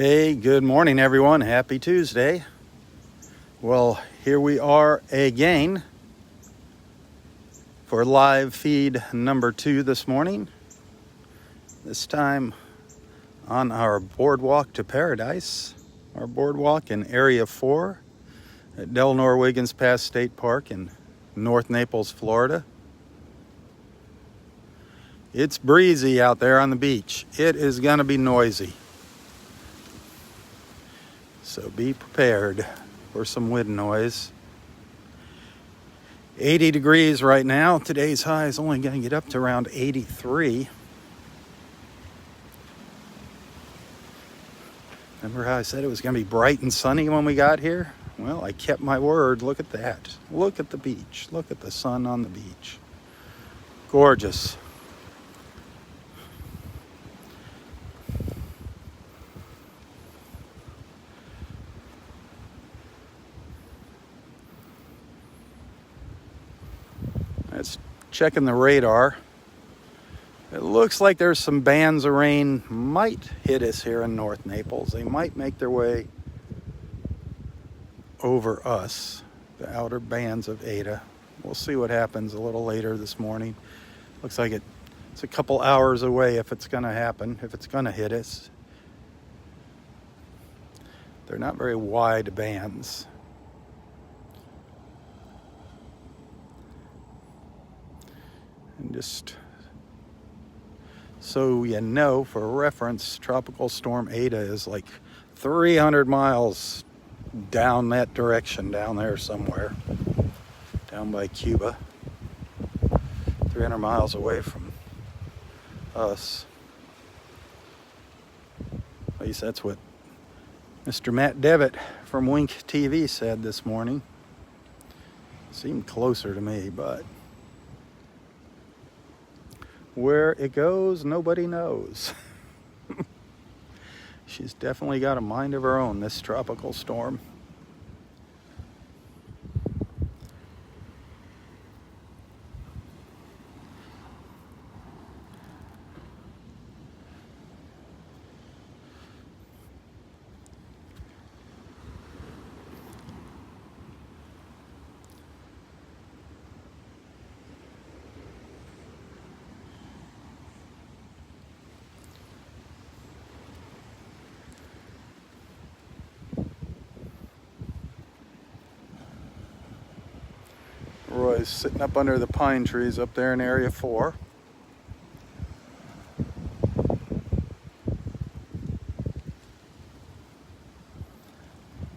Hey, good morning, everyone. Happy Tuesday. Well, here we are again for live feed number 2 this morning. This time on our boardwalk to paradise, our boardwalk in Area 4 at Delnor-Wiggins Pass State Park in North Naples, Florida. It's breezy out there on the beach. It is going to be noisy. So be prepared for some wind noise. 80 degrees right now. Today's high is only going to get up to around 83. Remember how I said it was going to be bright and sunny when we got here? Well, I kept my word. Look at that. Look at the beach. Look at the sun on the beach. Gorgeous. Let's checking the radar. It looks like there's some bands of rain might hit us here in North Naples. They might make their way over us, the outer bands of Ada. We'll see what happens a little later this morning. Looks like it's a couple hours away if it's going to happen, if it's going to hit us. They're not very wide bands. And just so you know, for reference, Tropical Storm Ada is like 300 miles down that direction, down there somewhere, down by Cuba. 300 miles away from us. At least that's what Mr. Matt Devitt from Wink TV said this morning. Seemed closer to me, but where it goes, nobody knows. She's definitely got a mind of her own, this tropical storm. Roy's sitting up under the pine trees up there in Area 4.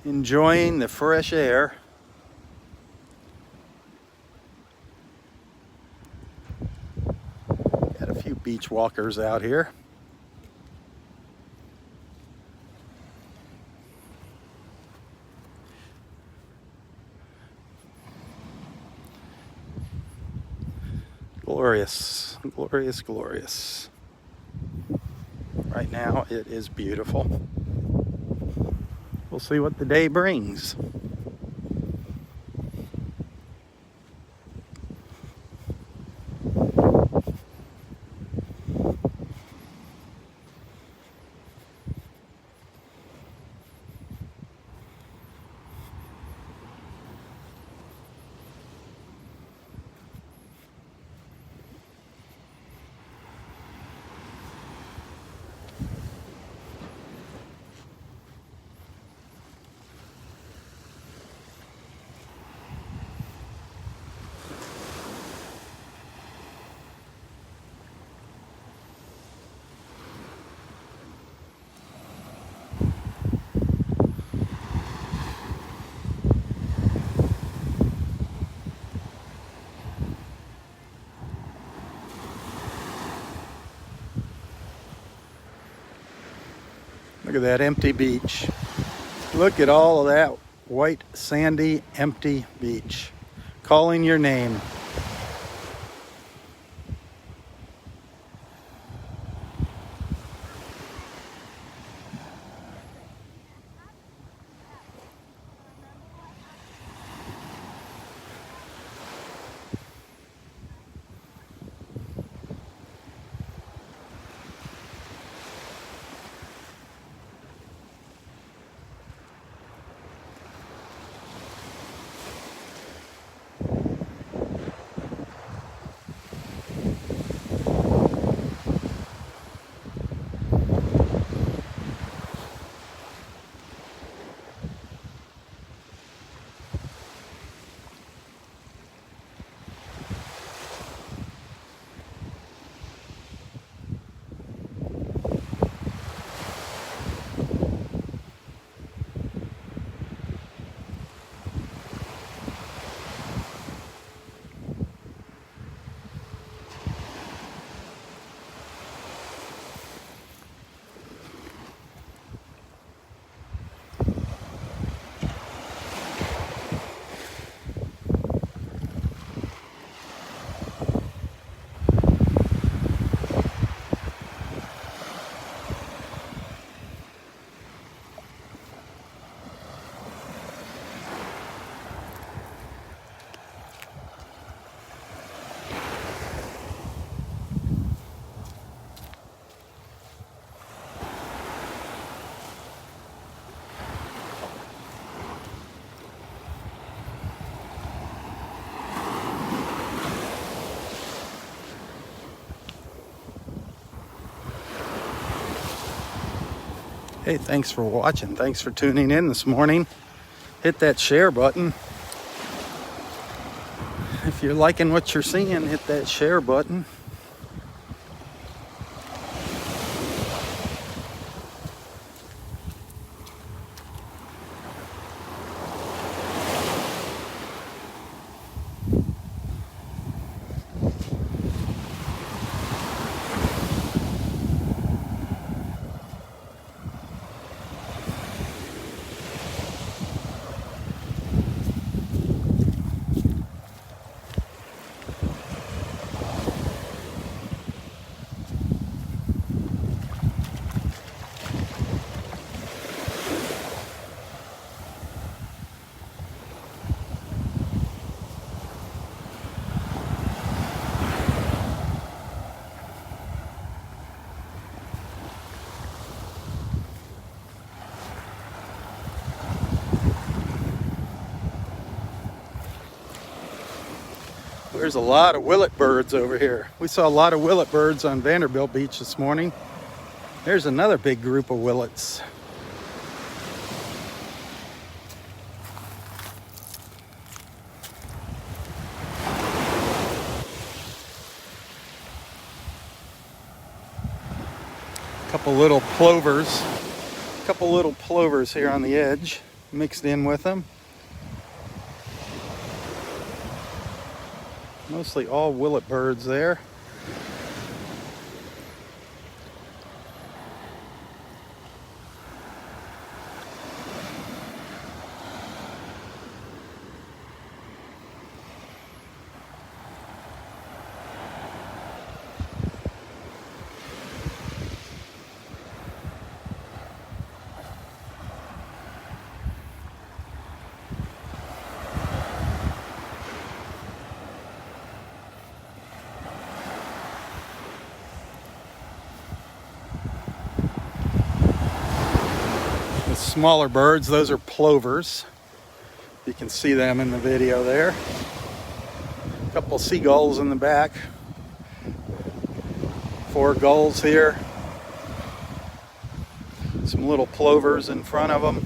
Enjoying the fresh air. Got a few beach walkers out here. Glorious, glorious, glorious. Right now it is beautiful. We'll see what the day brings. Look at that empty beach. Look at all of that white, sandy, empty beach. Calling your name. Hey, thanks for watching. Thanks for tuning in this morning. Hit that share button. If you're liking what you're seeing, hit that share button. There's a lot of willet birds over here. We saw a lot of willet birds on Vanderbilt Beach this morning. There's another big group of willets. Couple little plovers here on the edge mixed in with them. Mostly all willet birds there. The smaller birds, those are plovers. You can see them in the video there. A couple seagulls in the back. 4 gulls here. Some little plovers in front of them.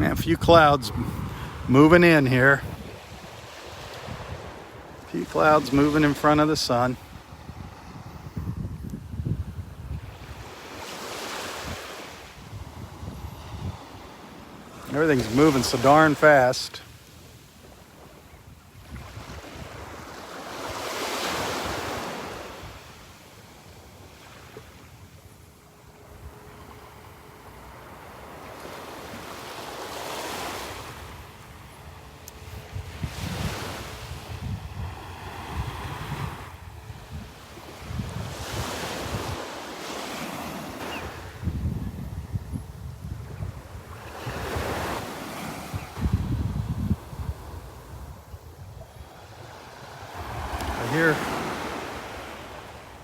A few clouds moving in here. A few clouds moving in front of the sun. Everything's moving so darn fast.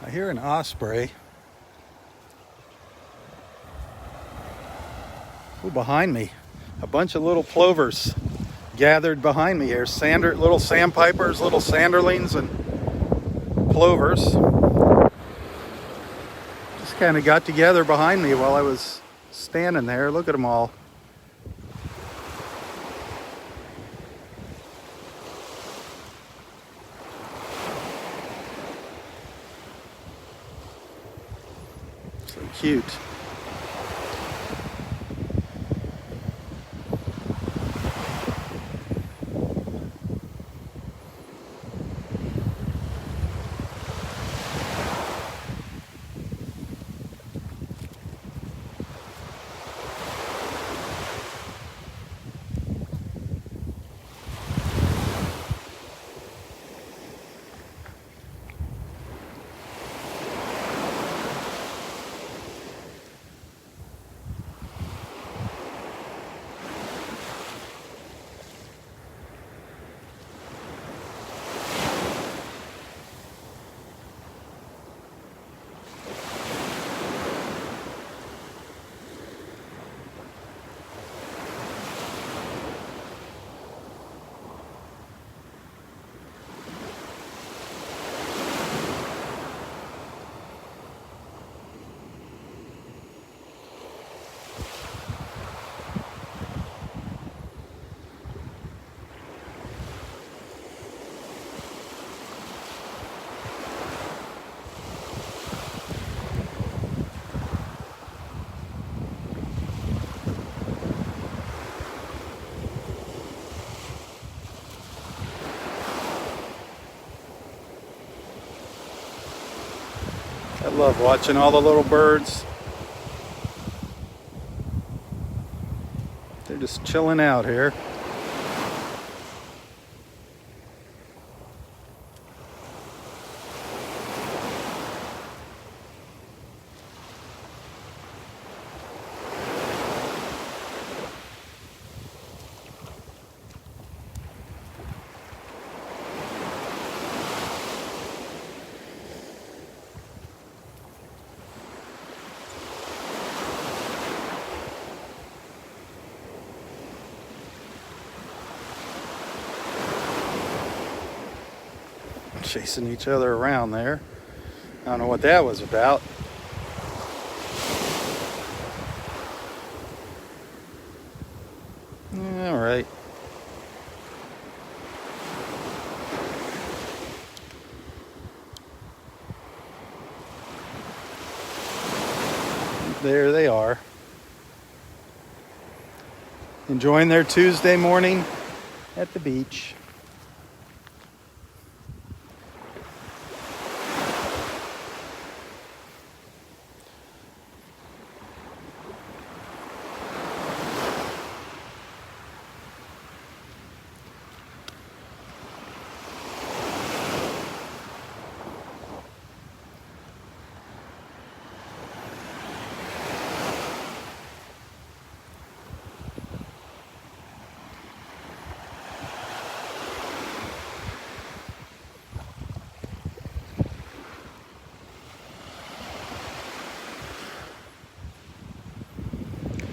I hear an osprey. Ooh, behind me. A bunch of little plovers gathered behind me here. Little sandpipers, little sanderlings, and plovers. Just kind of got together behind me while I was standing there. Look at them all. So cute. I love watching all the little birds. They're just chilling out here. Chasing each other around there. I don't know what that was about. All right. There they are. Enjoying their Tuesday morning at the beach.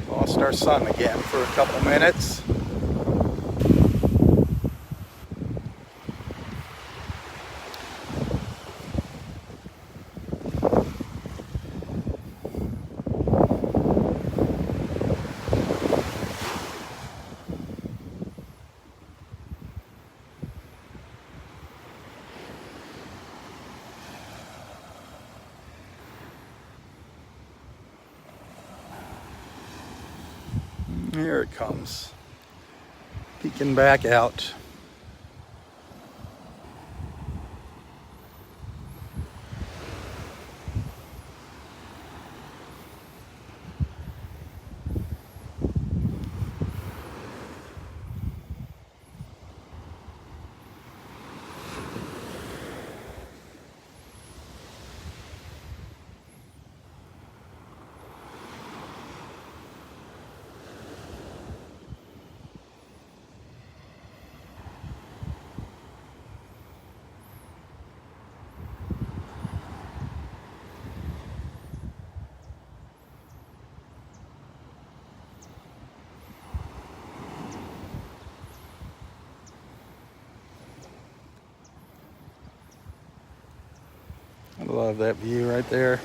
Lost our sun again for a couple minutes. Here it comes, peeking back out. I love that view right there.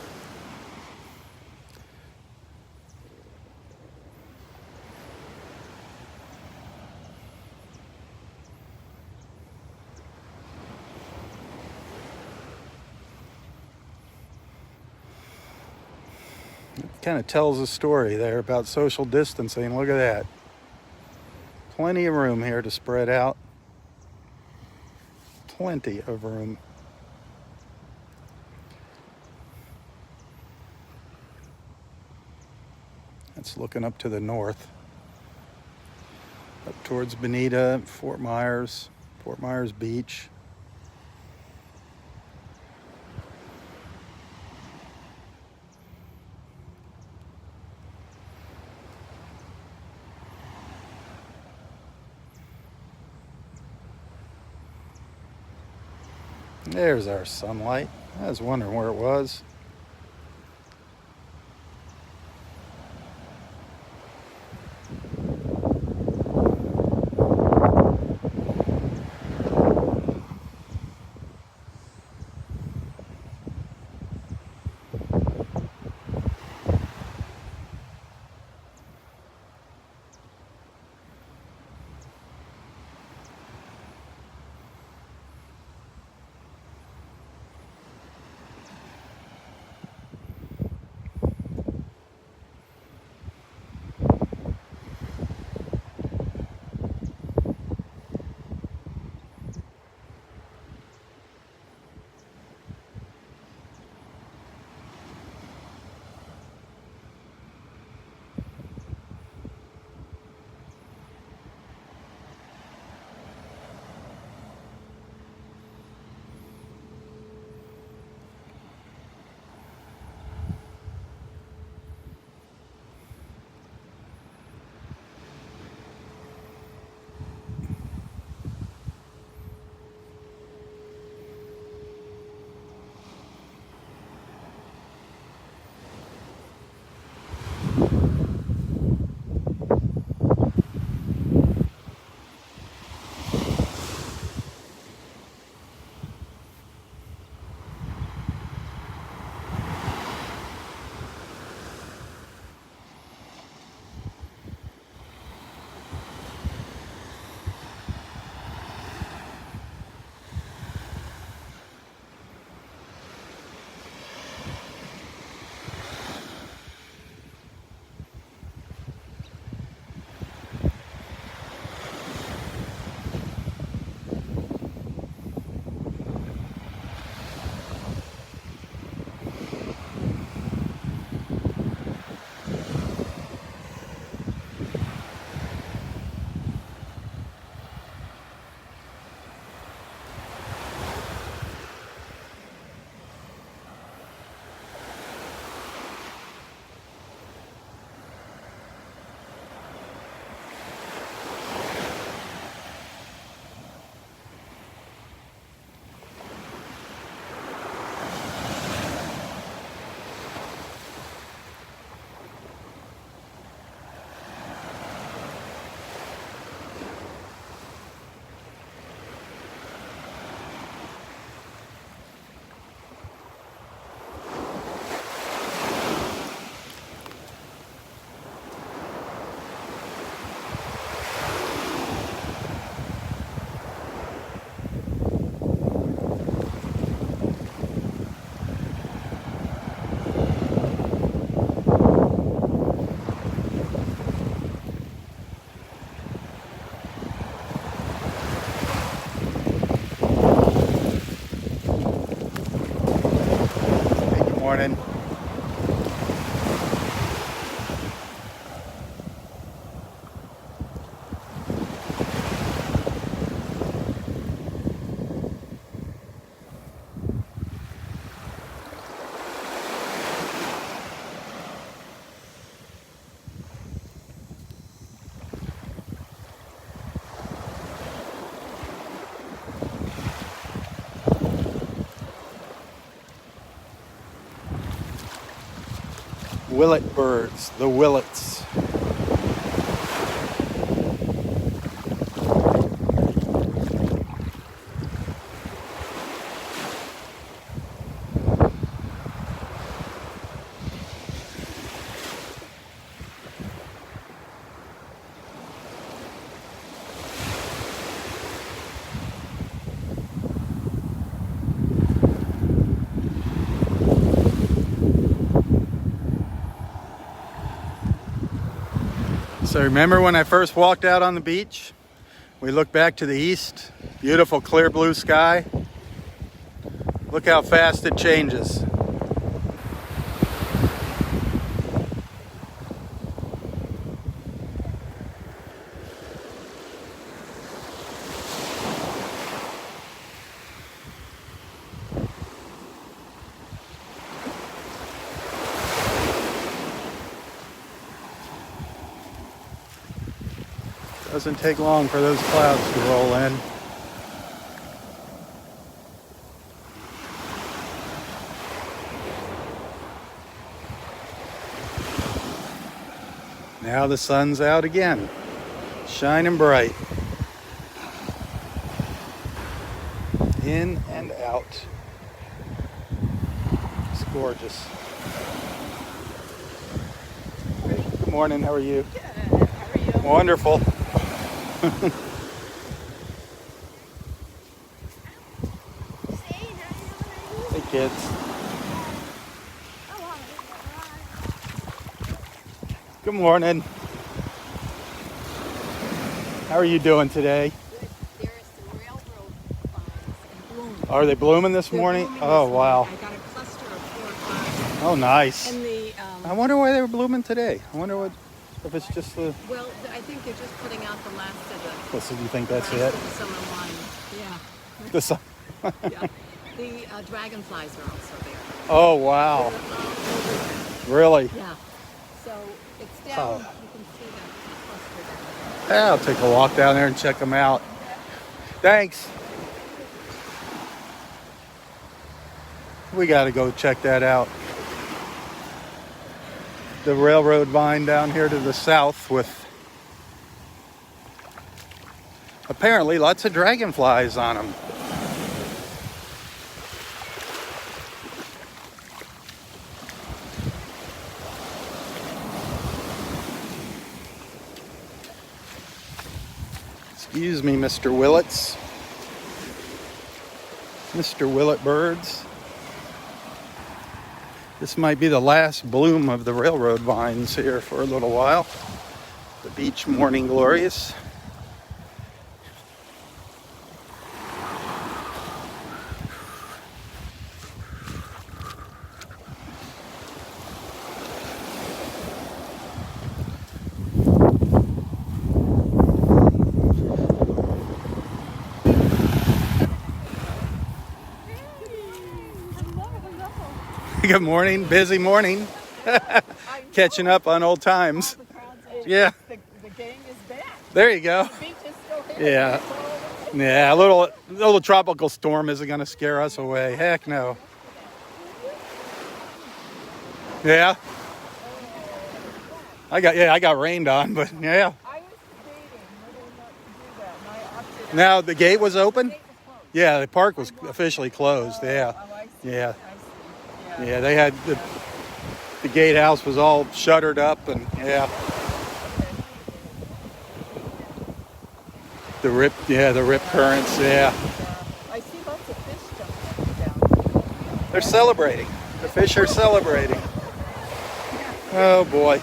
It kind of tells a story there about social distancing. Look at that. Plenty of room here to spread out. Plenty of room. It's looking up to the north, up towards Bonita, Fort Myers Beach. There's our sunlight. I was wondering where it was. morning. Willet birds, the willets. So remember when I first walked out on the beach? We looked back to the east, beautiful clear blue sky. Look how fast it changes. Doesn't take long for those clouds to roll in. Now the sun's out again, shining bright. In and out. It's gorgeous. Good morning, how are you? Good, how are you? Wonderful. Hey kids. Good morning. How are you doing today? There are some railroad vines in bloom. Are they blooming this They're morning? blooming Oh this wow. morning. I got a cluster of 4 or 5. Oh nice. And I wonder why they were blooming today. I wonder if it's just the. well, I think they're just putting out the last of the. Listen, you think that's last it? of the summer wine. Yeah. The sun. Yeah. The dragonflies are also there. Oh wow. They're all over Really? there. Yeah. So it's down. Oh. You can see the cluster down Yeah, I'll take a walk down there and check them out. Thanks. We got to go check that out. The railroad vine down here to the south with apparently lots of dragonflies on them. Excuse me, Mr. Willets. Mr. Willet birds. This might be the last bloom of the railroad vines here for a little while. The beach morning glories. Good morning, busy morning. Catching up on old times. Yeah. The gang is back. There you go. The beach is still here. Yeah. Yeah, a little tropical storm isn't going to scare us away. Heck no. Yeah. I got rained on, but yeah. I was debating whether or not to do that, and I opted out. Now the gate was open? The gate was closed. Yeah, the park was officially closed. Yeah. Oh, I see. Yeah. I see. Yeah, they had the gatehouse was all shuttered up and yeah. The rip currents, yeah. I see lots of fish jumping down. They're celebrating. The fish are celebrating. Oh boy.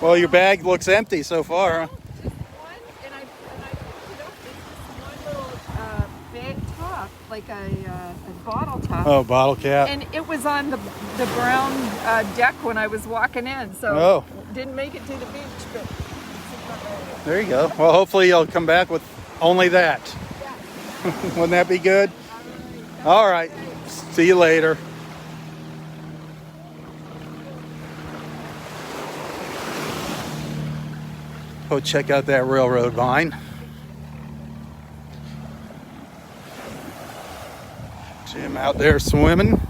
Well, your bag looks empty so far, huh? Just one, and I picked it up. It's just one little bag top, like a bottle top. Oh, bottle cap. And it was on the brown deck when I was walking in, so didn't make it to the beach, but There you go. Well, hopefully you'll come back with only that. yeah. Wouldn't that be good? All right. See you later. Go check out that railroad vine. Jim out there swimming.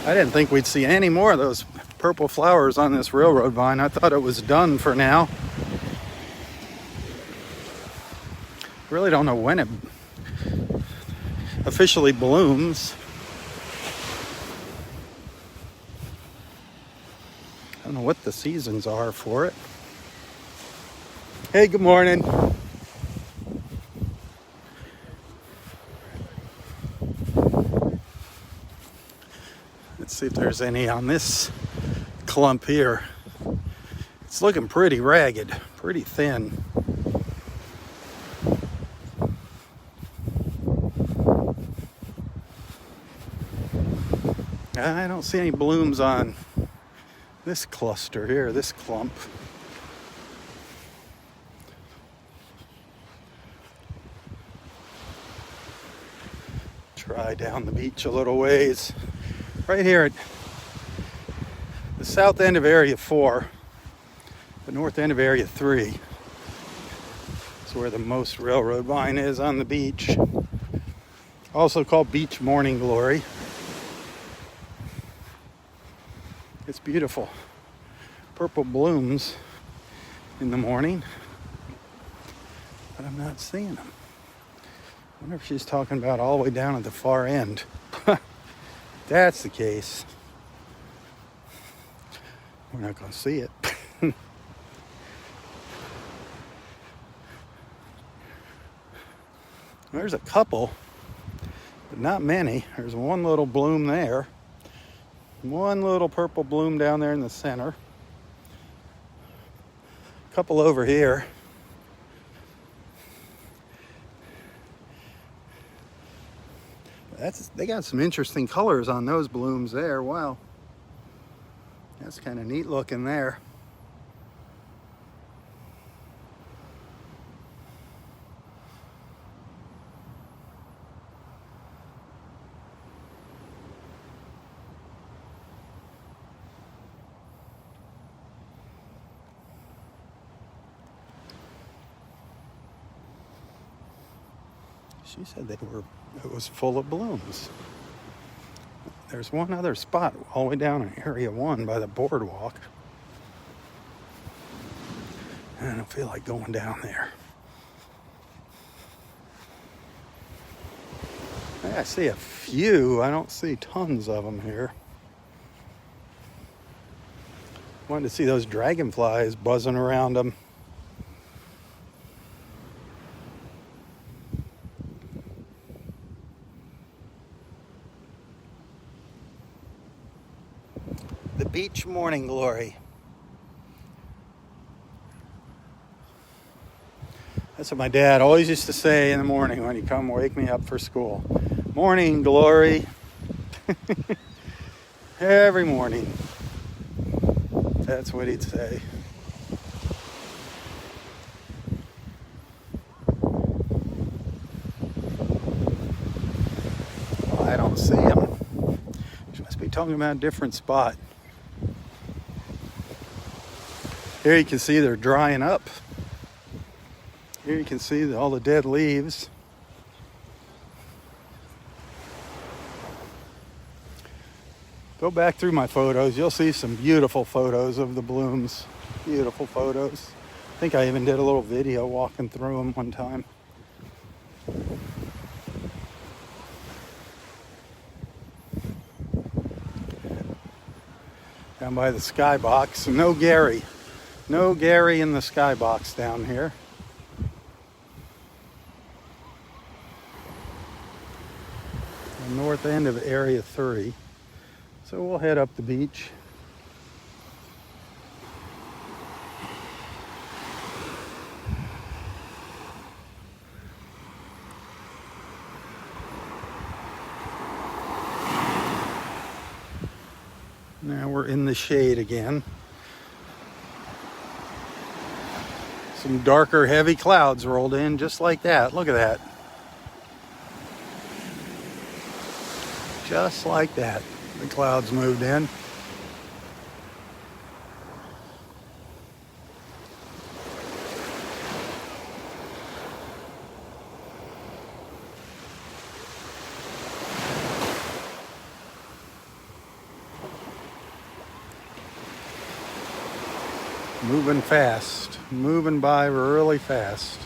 I didn't think we'd see any more of those purple flowers on this railroad vine. I thought it was done for now. Really don't know when it officially blooms. I don't know what the seasons are for it. Hey, good morning. Let's see if there's any on this clump here. It's looking pretty ragged, pretty thin. I don't see any blooms on this cluster here, this clump. Try down the beach a little ways. Right here at the south end of Area 4, the north end of Area 3 is where the most railroad vine is on the beach. Also called Beach Morning Glory. It's beautiful. Purple blooms in the morning, but I'm not seeing them. I wonder if she's talking about all the way down at the far end. That's the case. We're not going to see it. There's a couple, but not many. There's one little bloom there. One little purple bloom down there in the center. A couple over here. They got some interesting colors on those blooms there. Wow. That's kind of neat looking there. She said it was full of blooms. There's one other spot all the way down in Area 1 by the boardwalk. I don't feel like going down there. I see a few. I don't see tons of them here. Wanted to see those dragonflies buzzing around them. The Beach Morning Glory. That's what my dad always used to say in the morning when he'd come wake me up for school. Morning Glory. Every morning. That's what he'd say. Well, I don't see him. She must be talking about a different spot. Here you can see they're drying up. Here you can see all the dead leaves. Go back through my photos. You'll see some beautiful photos of the blooms. Beautiful photos. I think I even did a little video walking through them one time. down by the skybox. No Gary. No Gary in the skybox down here. The north end of Area 3. So we'll head up the beach. Now we're in the shade again. Some darker, heavy clouds rolled in just like that. Look at that. Just like that. The clouds moved in. Moving fast, moving by really fast.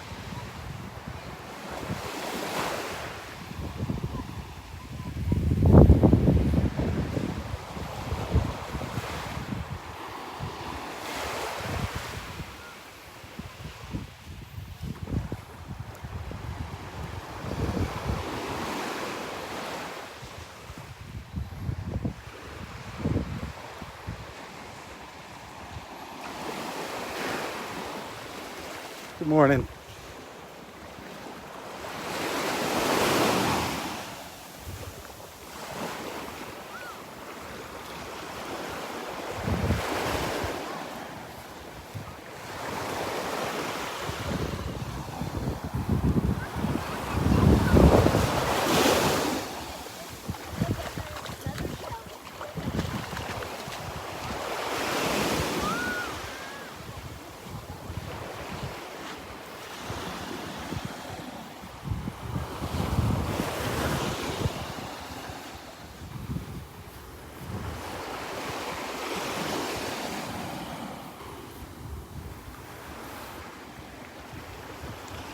Good morning.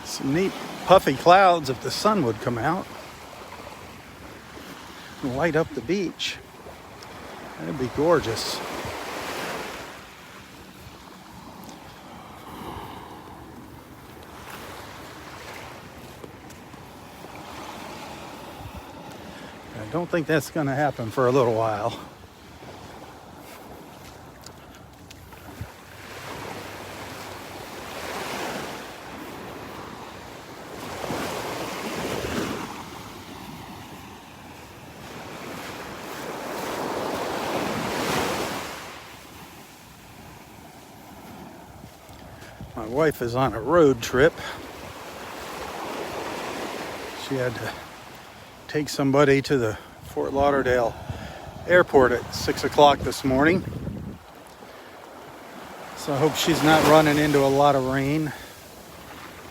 Some neat puffy clouds if the sun would come out and light up the beach. That'd be gorgeous. I don't think that's going to happen for a little while. My wife is on a road trip. She had to take somebody to the Fort Lauderdale airport at 6 o'clock this morning. So I hope she's not running into a lot of rain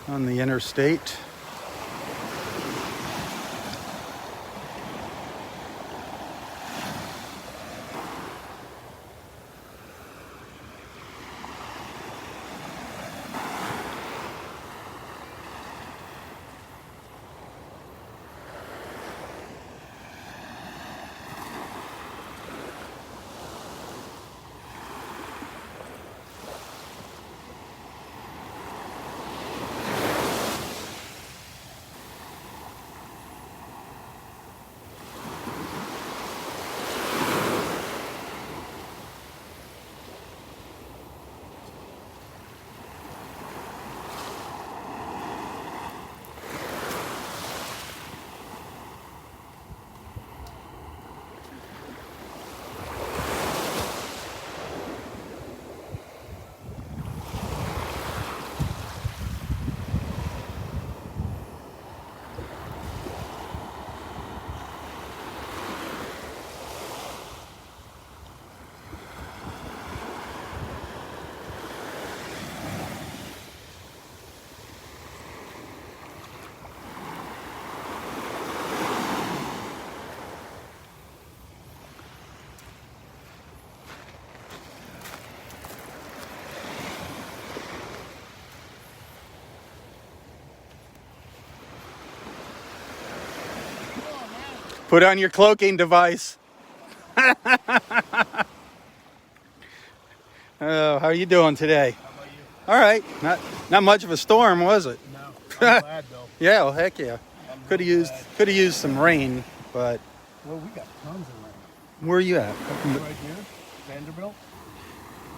on the interstate. Put on your cloaking device. Oh, how are you doing today? How about you? All right. Not much of a storm, was it? No. I'm glad though. Yeah, well, heck yeah. I'm Could have real used glad. some rain, but Well, we got tons of rain. where are you at? Right here, Vanderbilt.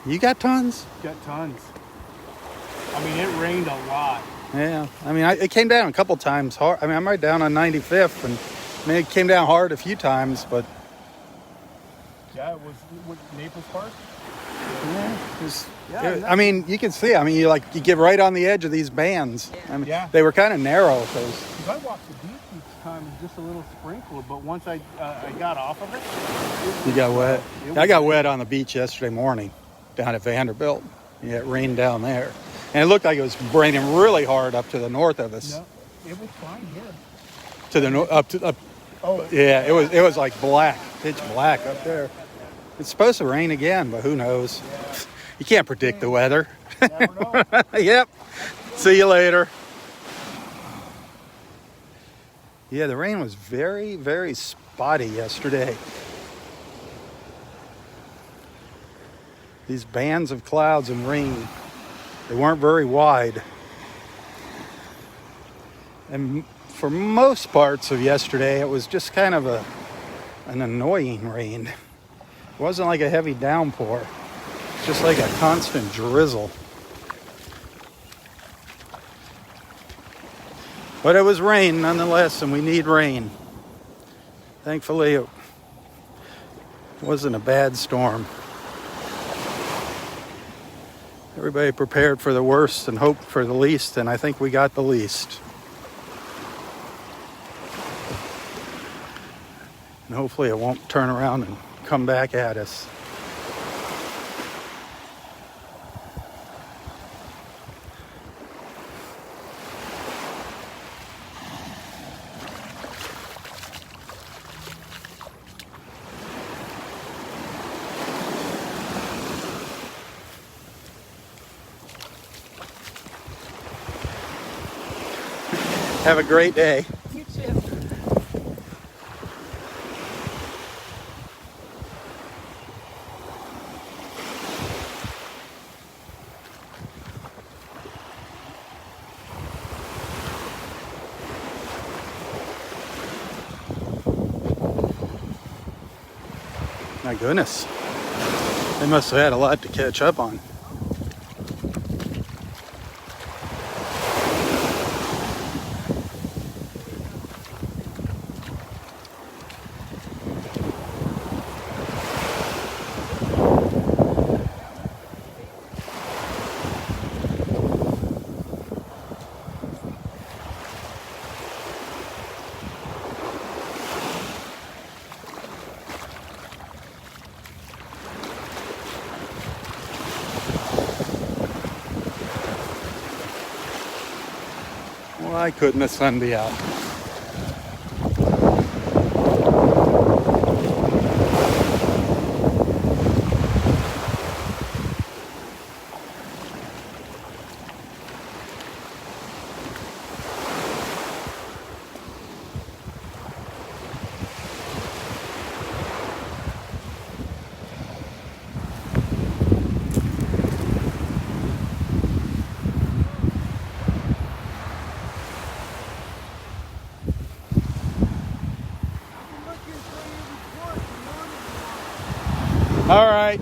You got tons? Got tons. I mean, it rained a lot. Yeah. I mean, it came down a couple times hard. I mean, I'm right down on 95th, and I mean, it came down hard a few times, but Yeah, it was what, Naples Park. yeah, Yeah, I mean, you can see. I mean, you get right on the edge of these bands. I mean, Yeah. they were kind of narrow. Because Because I walked the beach each time and just a little sprinkle, but once I got off of it, you got wet. It I was- got wet on the beach yesterday morning down at Vanderbilt. Yeah, it rained down there, and it looked like it was raining really hard up to the north of us. no, it was fine here. To the north, up. Oh, Yeah, it was like black, pitch black up there. It's supposed to rain again, but who knows? You can't predict the weather. never know. Yep. See you later. Yeah, the rain was very, very spotty yesterday. These bands of clouds and rain, they weren't very wide. And for most parts of yesterday, it was just kind of an annoying rain. It wasn't like a heavy downpour, just like a constant drizzle. But it was rain nonetheless, and we need rain. Thankfully, it wasn't a bad storm. Everybody prepared for the worst and hoped for the least, and I think we got the least. And hopefully it won't turn around and come back at us. Have a great day. You too. My goodness. They must have had a lot to catch up on. Why couldn't the sun be out? All right.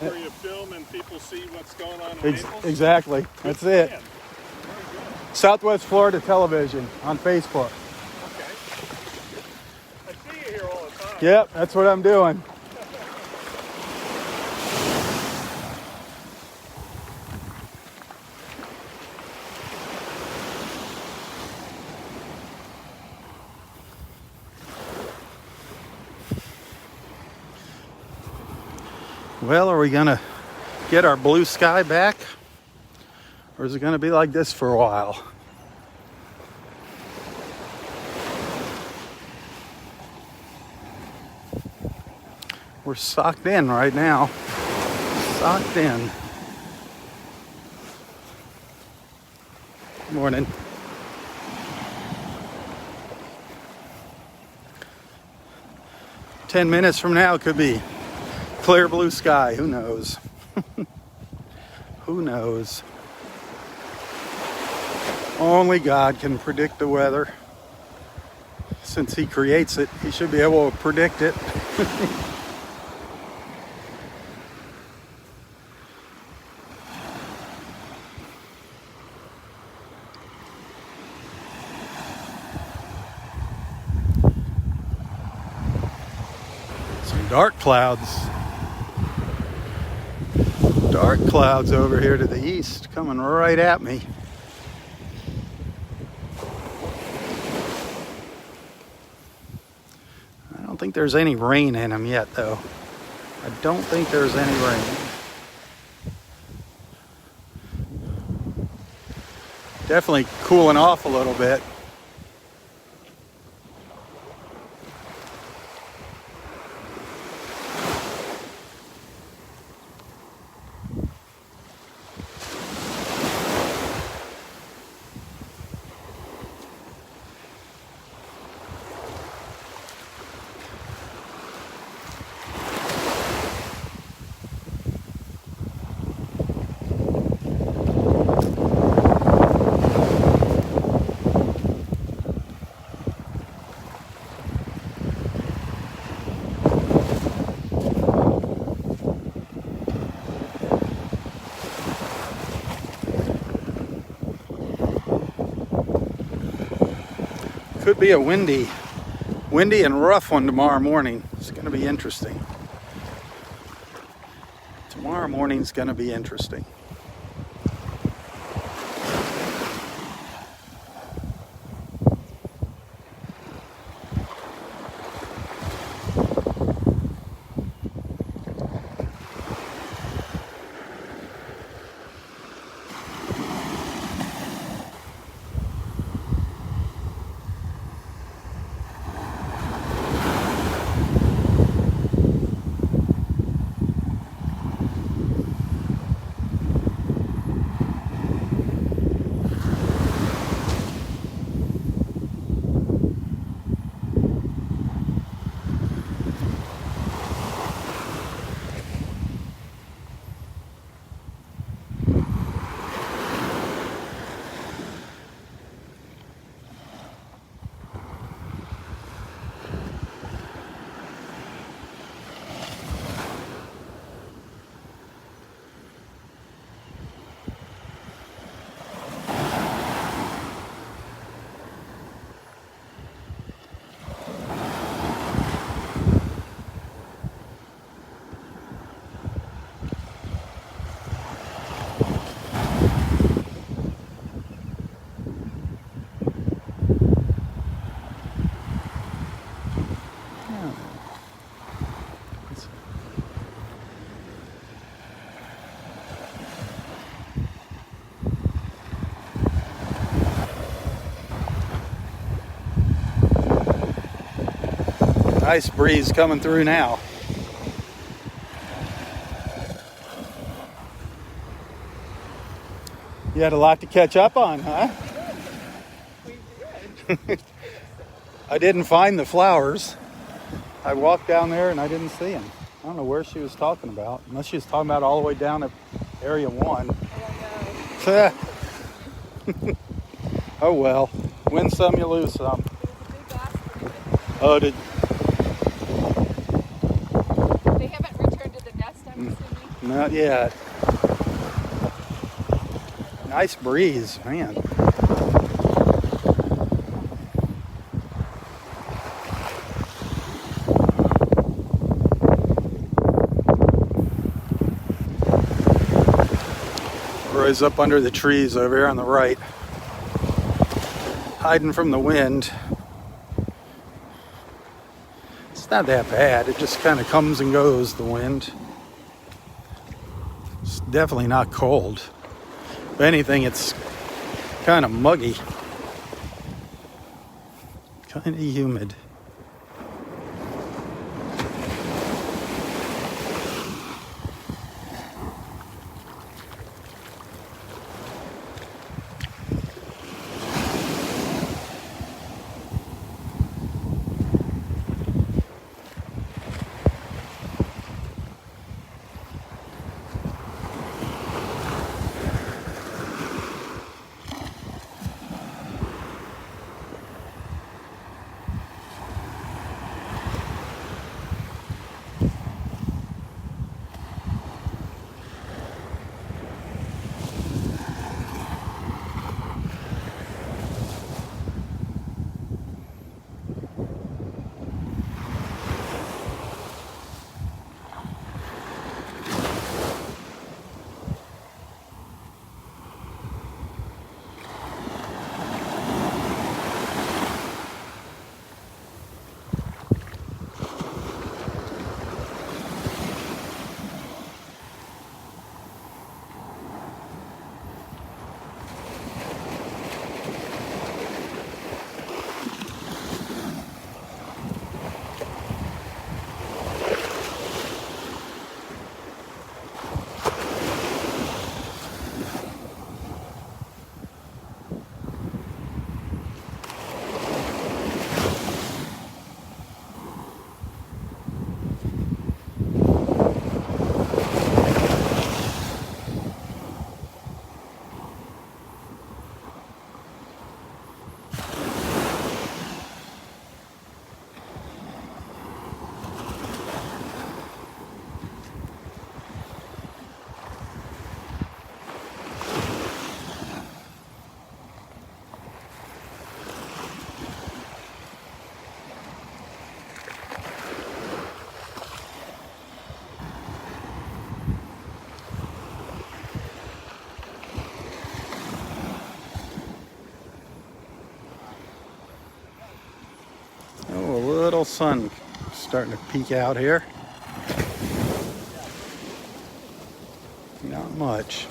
Where you film and people see what's going on in Naples? Exactly. That's it. Man, very good. Southwest Florida Television on Facebook. Okay. I see you here all the time. Yep, that's what I'm doing. Well, are we gonna get our blue sky back? Or is it gonna be like this for a while? We're socked in right now. Socked in. Good morning. "10 minutes from now it could be clear blue sky." Who knows? Who knows? Only God can predict the weather. Since He creates it, He should be able to predict it. Some dark clouds. Dark clouds over here to the east, coming right at me. I don't think there's any rain in them yet, though. I don't think there's any rain. Definitely cooling off a little bit. Could be a windy and rough one tomorrow morning. It's going to be interesting. Tomorrow morning's going to be interesting. Nice breeze coming through now. You had a lot to catch up on, huh? We did. I didn't find the flowers. I walked down there and I didn't see them. I don't know where she was talking about, unless she was talking about all the way down at Area 1. Oh well, win some, you lose some. Oh, did... They haven't returned to the nest, I'm assuming? Not yet. Nice breeze, man. Roy's up under the trees over here on the right, hiding from the wind. It's not that bad. It just kind of comes and goes, the wind. definitely not cold. If anything, it's kind of muggy. Kind of humid. Oh, a little sun starting to peek out here. Not much.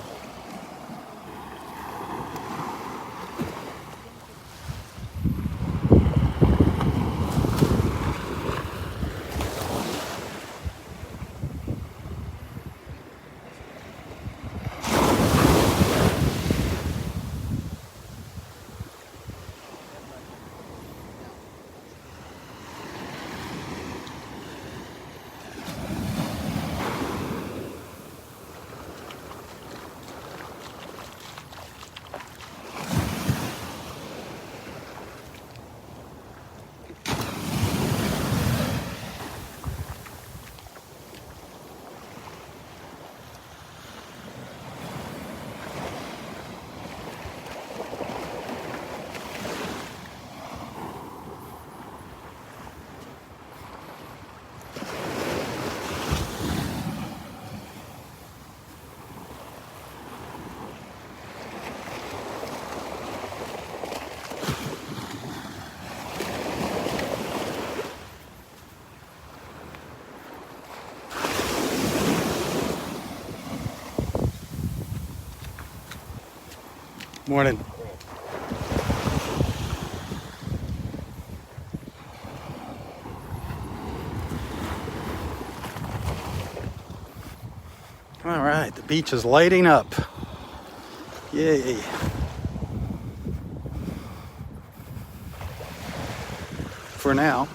Morning. All right, the beach is lighting up. Yay. For now.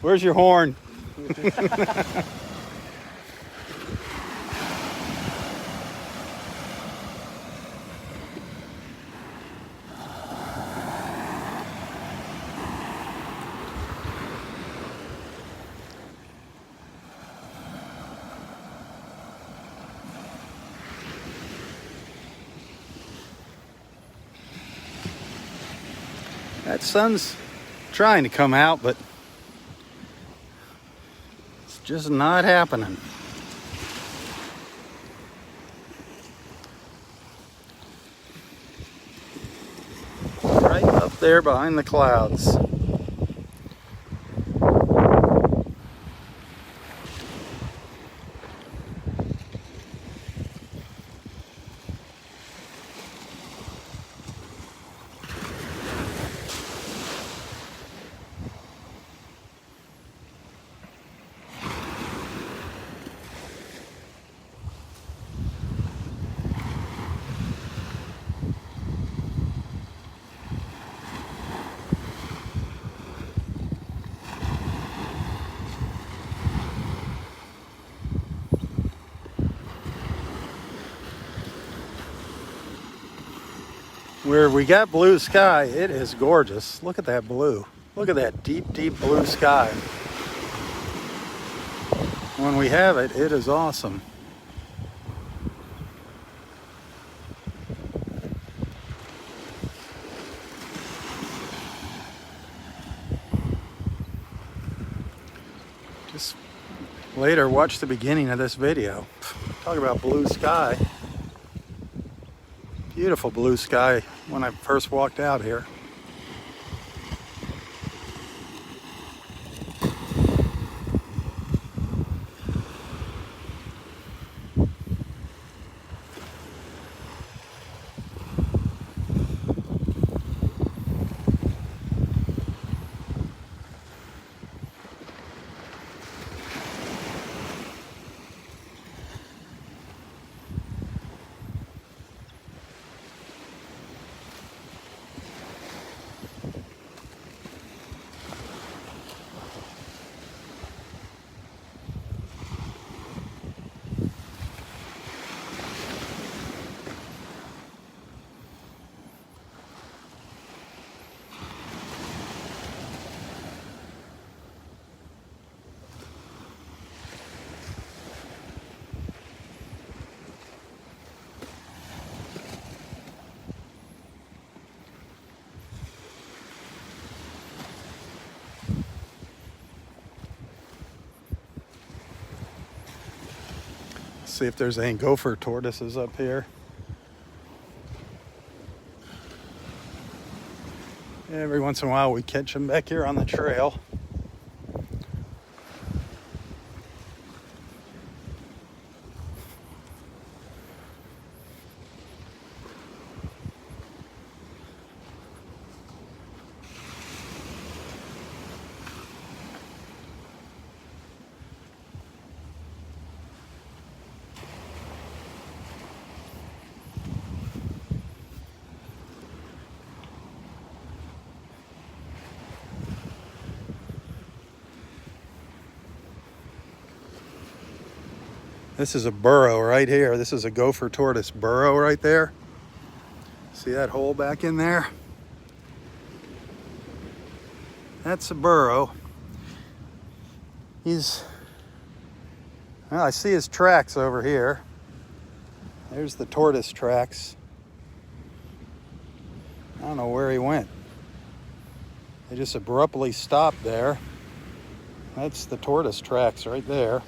Where's your horn? That sun's trying to come out, but it's just not happening. Right up there behind the clouds. Where we got blue sky, it is gorgeous. Look at that blue. Look at that deep, deep blue sky. When we have it, it is awesome. Just later, watch the beginning of this video. Talk about blue sky. Beautiful blue sky when I first walked out here. See if there's any gopher tortoises up here. Every once in a while we catch them back here on the trail. This is a burrow right here. This is a gopher tortoise burrow right there. See that hole back in there? That's a burrow. Well, I see his tracks over here. There's the tortoise tracks. I don't know where he went. They just abruptly stopped there. That's the tortoise tracks right there.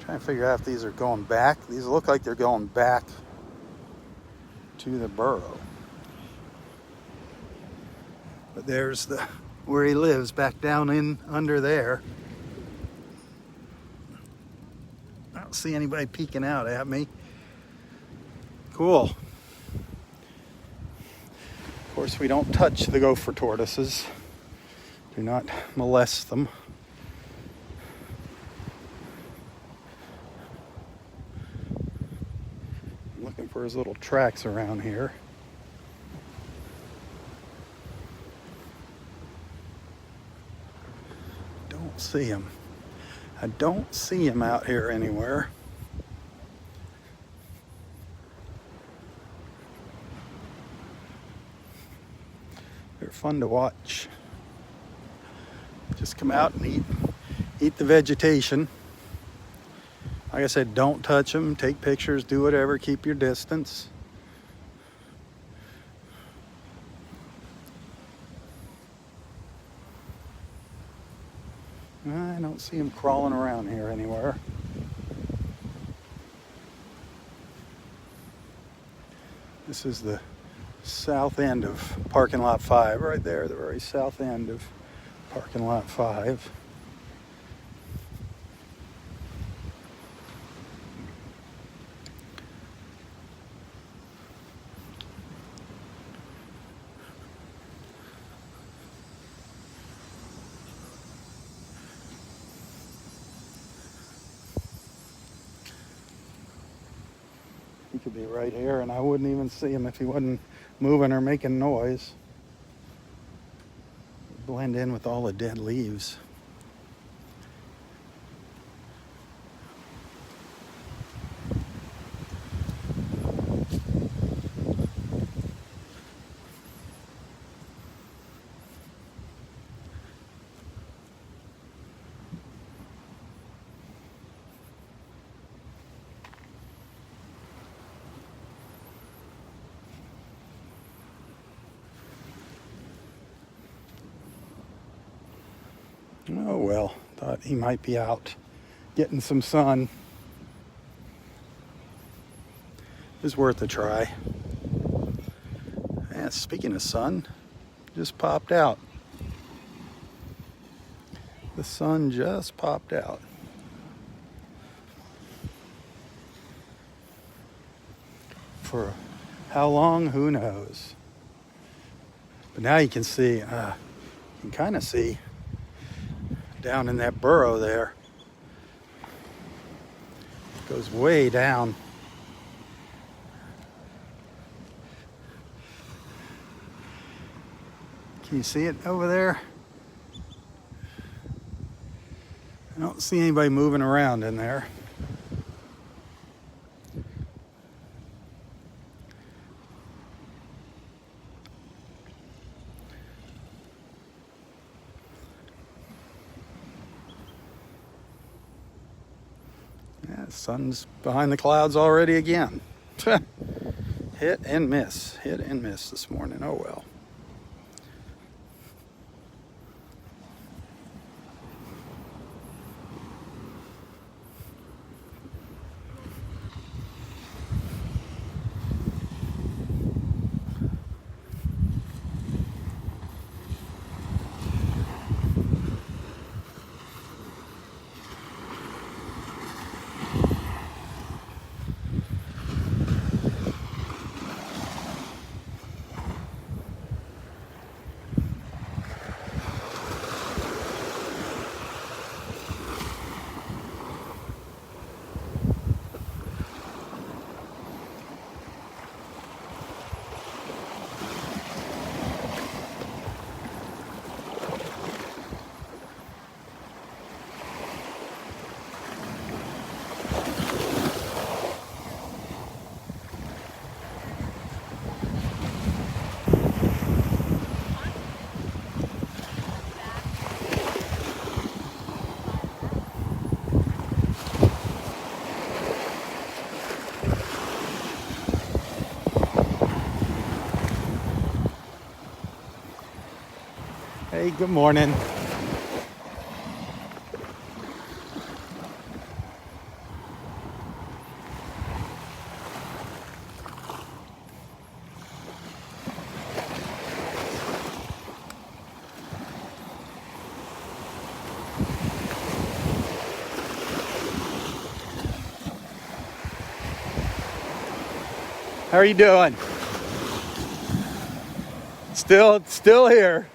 Trying to figure out if these are going back. These look like they're going back to the burrow. But there's where he lives, back down in under there. I don't see anybody peeking out at me. Cool. Of course, we don't touch the gopher tortoises. Do not molest them. Looking for his little tracks around here. don't see him. I don't see him out here anywhere. They're fun to watch. Just come out and eat the vegetation. Like I said, don't touch them, take pictures, do whatever, keep your distance. I don't see him crawling around here anywhere. This is the south end of parking lot 5, right there, the very south end of parking lot 5. He could be right here, and I wouldn't even see him if he wasn't moving or making noise. Blend in with all the dead leaves. Oh well, thought he might be out getting some sun. It's worth a try. And speaking of sun, just popped out. The sun just popped out. For how long, who knows? But now you can see, you can kind of see down in that burrow there. It goes way down. Can you see it over there? I don't see anybody moving around in there. Yeah, the sun's behind the clouds already again. Hit and miss this morning. Oh well. Hey, good morning. How are you doing? Still here.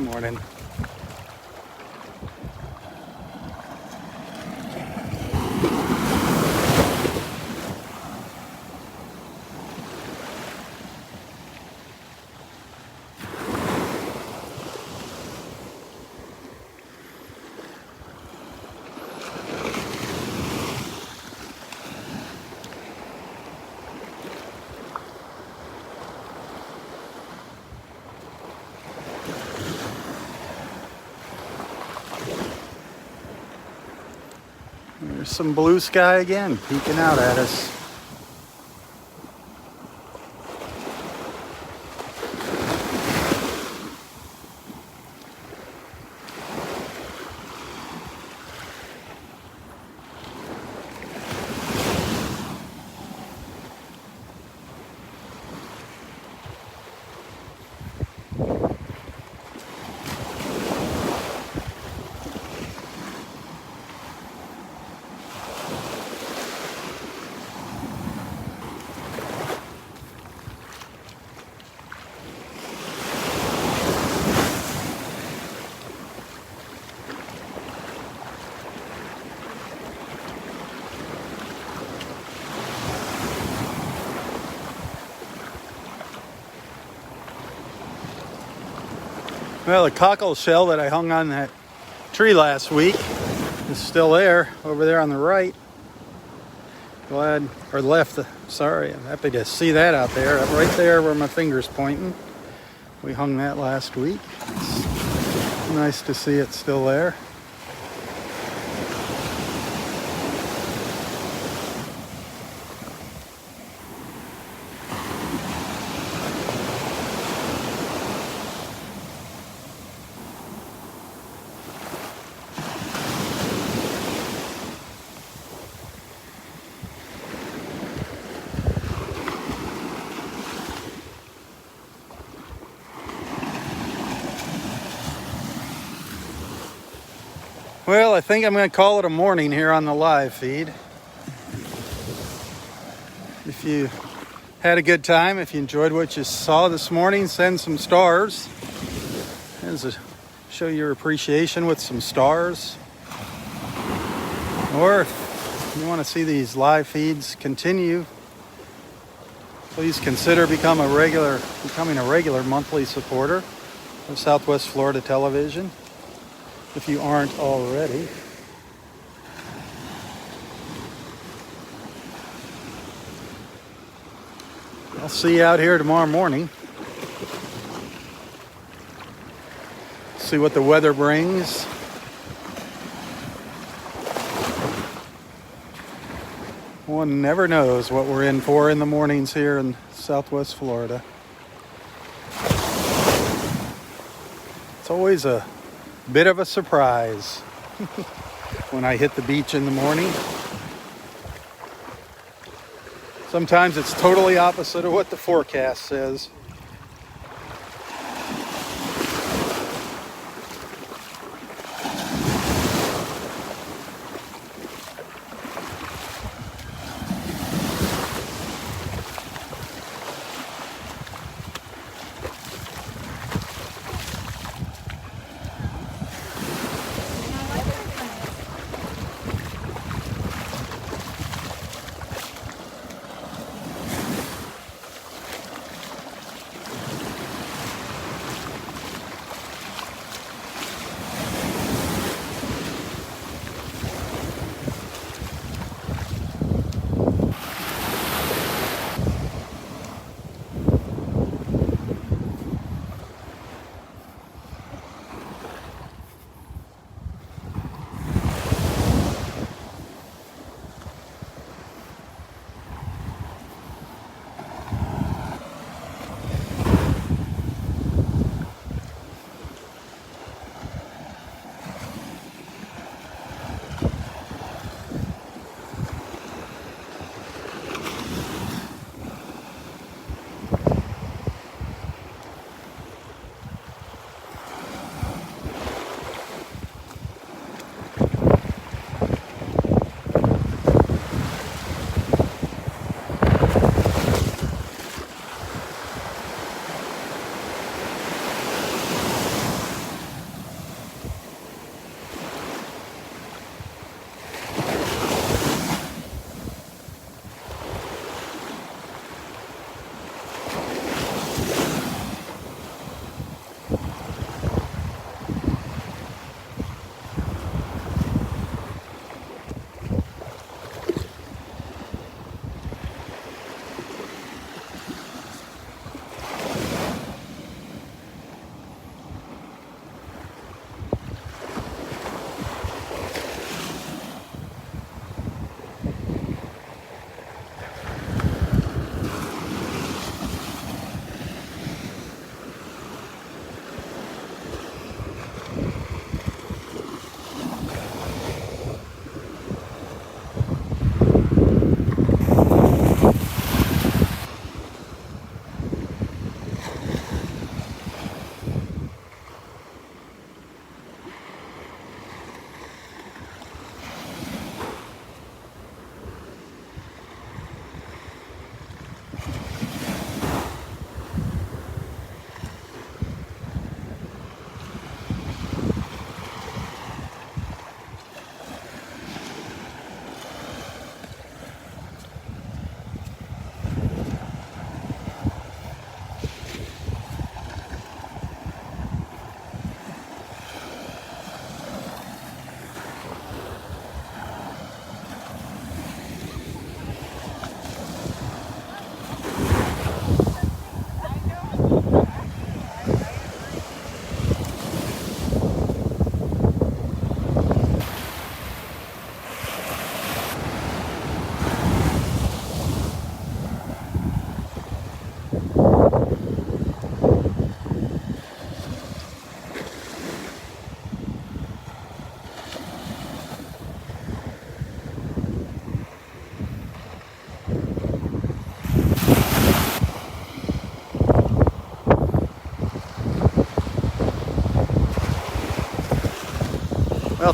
Morning. There's some blue sky again, peeking out at us. Well, the cockle shell that I hung on that tree last week is still there, over there on the right. Glad, or left, sorry, I'm happy to see that out there, right there where my finger's pointing. We hung that last week. It's nice to see it still there. Well, I think I'm going to call it a morning here on the live feed. If you had a good time, if you enjoyed what you saw this morning, send some stars. Show your appreciation with some stars. Or if you want to see these live feeds continue, please consider becoming a regular monthly supporter of Southwest Florida Television, if you aren't already. I'll see you out here tomorrow morning. See what the weather brings. One never knows what we're in for in the mornings here in Southwest Florida. It's always a bit of a surprise when I hit the beach in the morning. Sometimes it's totally opposite of what the forecast says.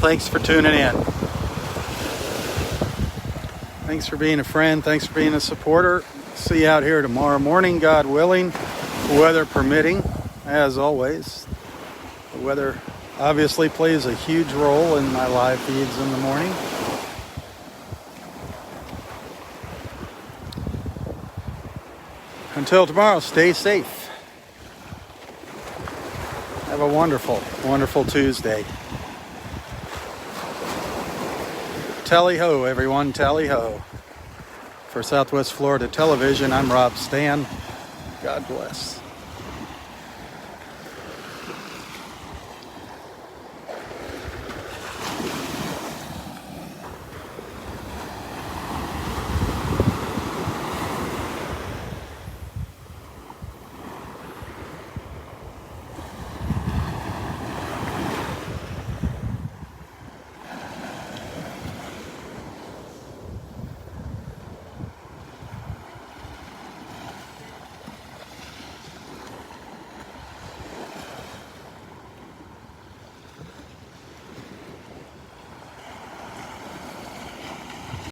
thanks for tuning in. Thanks for being a friend. Thanks for being a supporter. See you out here tomorrow morning, God willing, weather permitting. As always, the weather obviously plays a huge role in my live feeds in the morning. Until tomorrow, stay safe. Have a wonderful, wonderful Tuesday. Tally-ho, everyone, tally-ho. For Southwest Florida Television, I'm Robb Stan. God bless.